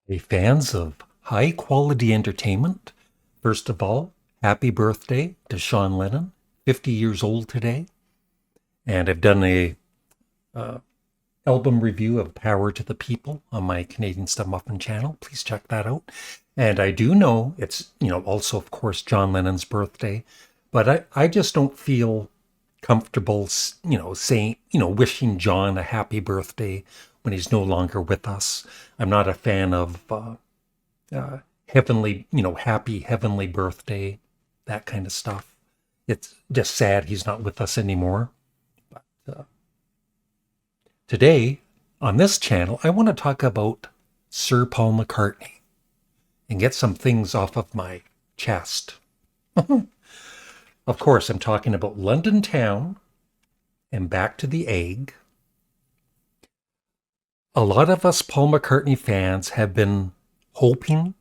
Hey, fans of high quality entertainment, first of all, happy birthday to Sean Lennon, 50 years old today. And I've done a uh, album review of Power to the People on my Canadian Studmuffin channel. Please check that out. And I do know it's, also, of course, John Lennon's birthday, but I just don't feel comfortable, saying, wishing John a happy birthday when he's no longer with us. I'm not a fan of heavenly, happy heavenly birthday, that kind of stuff. It's just sad he's not with us anymore. But today, on this channel, I want to talk about Sir Paul McCartney and get some things off of my chest. Of course, I'm talking about London Town and Back to the Egg. A lot of us Paul McCartney fans have been hoping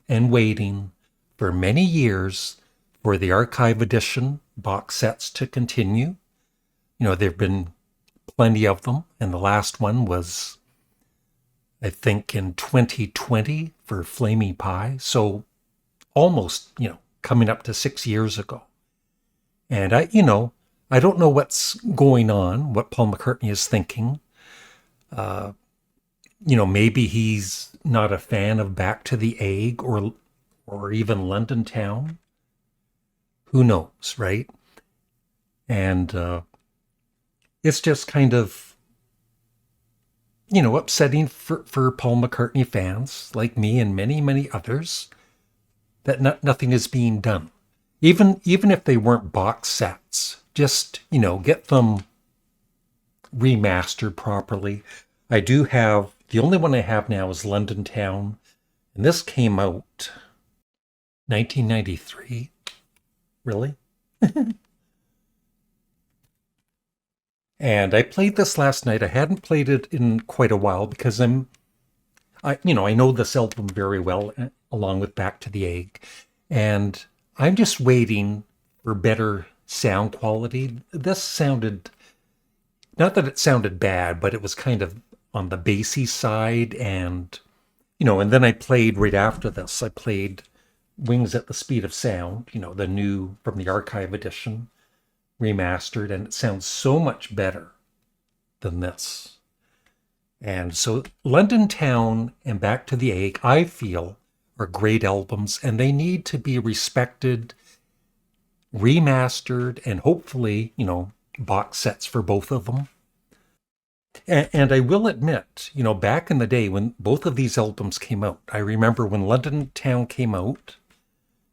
and waiting for many years for the archive edition box sets to continue. There have been plenty of them, and the last one was, I think, in 2020 for Flamey Pie. So almost, coming up to 6 years ago. And I don't know what's going on, what Paul McCartney is thinking. Maybe he's not a fan of Back to the Egg or even London Town. Who knows, right? And it's just kind of, upsetting for Paul McCartney fans like me and many, many others that nothing is being done. Even if they weren't box sets, just, get them remastered properly. I do have, the only one I have now is London Town, and this came out 1993. Really? And I played this last night. I hadn't played it in quite a while because I know this album very well, along with Back to the Egg, and I'm just waiting for better sound quality. This sounded, not that it sounded bad, but it was kind of on the bassy side, and and then I played right after this. I played Wings at the Speed of Sound, the new from the archive edition, remastered, and it sounds so much better than this. And so London Town and Back to the Egg, I feel, are great albums, and they need to be respected, remastered, and hopefully, box sets for both of them. And I will admit, back in the day when both of these albums came out, I remember when London Town came out,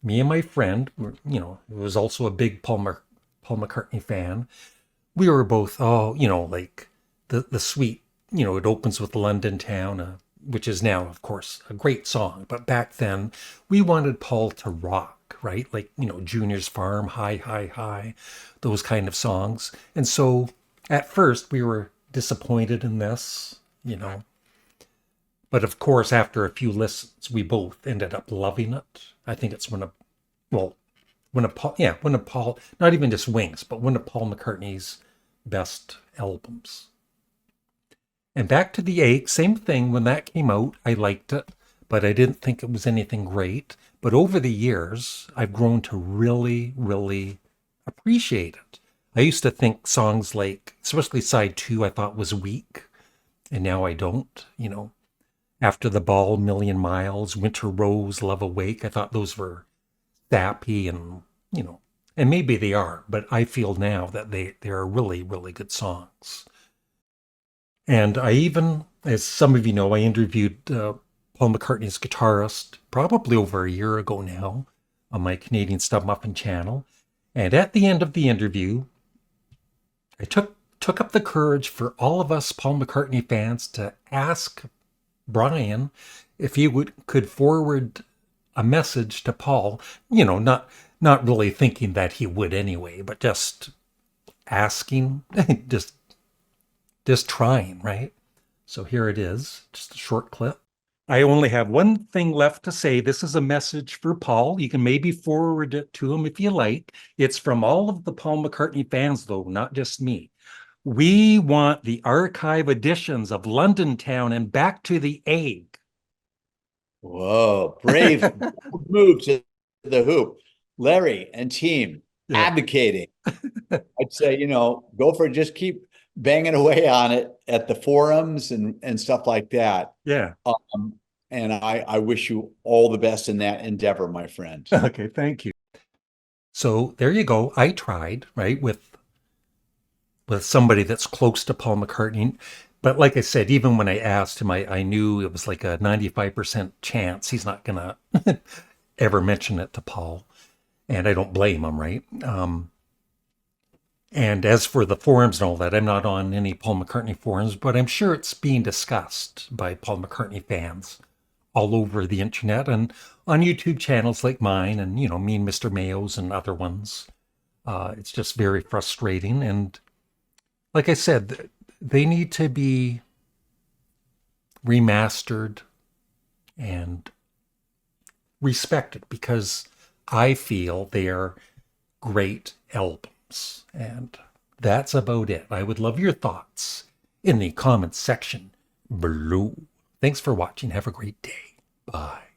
me and my friend, who was also a big Paul McCartney fan, we were both, like the sweet, it opens with London Town, which is now, of course, a great song. But back then, we wanted Paul to rock, right? Like, Junior's Farm, High, High, High, those kind of songs. And so at first, we were disappointed in this, But of course, after a few listens, we both ended up loving it. I think it's one of Paul, not even just Wings, but one of Paul McCartney's best albums. And Back to the Egg, same thing. When that came out, I liked it, but I didn't think it was anything great. But over the years, I've grown to really, really appreciate it. I used to think songs like, especially side 2, I thought was weak, and now I don't, After the Ball, Million Miles, Winter Rose, Love Awake, I thought those were sappy and, and maybe they are, but I feel now that they are really, really good songs. And I even, as some of you know, I interviewed Paul McCartney's guitarist probably over a year ago now on my Canadian Studmuffin channel. And at the end of the interview, I took up the courage for all of us Paul McCartney fans to ask Brian if he could forward a message to Paul, not really thinking that he would anyway, but just asking, just trying, right? So here it is, just a short clip. I only have one thing left to say. This is a message for Paul. You can maybe forward it to him if you like. It's from all of the Paul McCartney fans, though, not just me. We want the archive editions of London Town and Back to the Egg. Whoa, brave move to the hoop. Larry and team Yeah. advocating. I'd say, go for it. Just keep banging away on it at the forums and stuff like that. Yeah. Um, and I wish you all the best in that endeavor, my friend. Okay. Thank you. So there you go. I tried, right, with somebody that's close to Paul McCartney. But like I said, even when I asked him, I knew it was like a 95% chance he's not going to ever mention it to Paul. And I don't blame him, right? And as for the forums and all that, I'm not on any Paul McCartney forums, but I'm sure it's being discussed by Paul McCartney fans all over the internet and on YouTube channels like mine and, me and Mr. Mayo's and other ones. It's just very frustrating. And like I said, they need to be remastered and respected because I feel they are great albums. And that's about it. I would love your thoughts in the comments section below. Thanks for watching. Have a great day. Bye.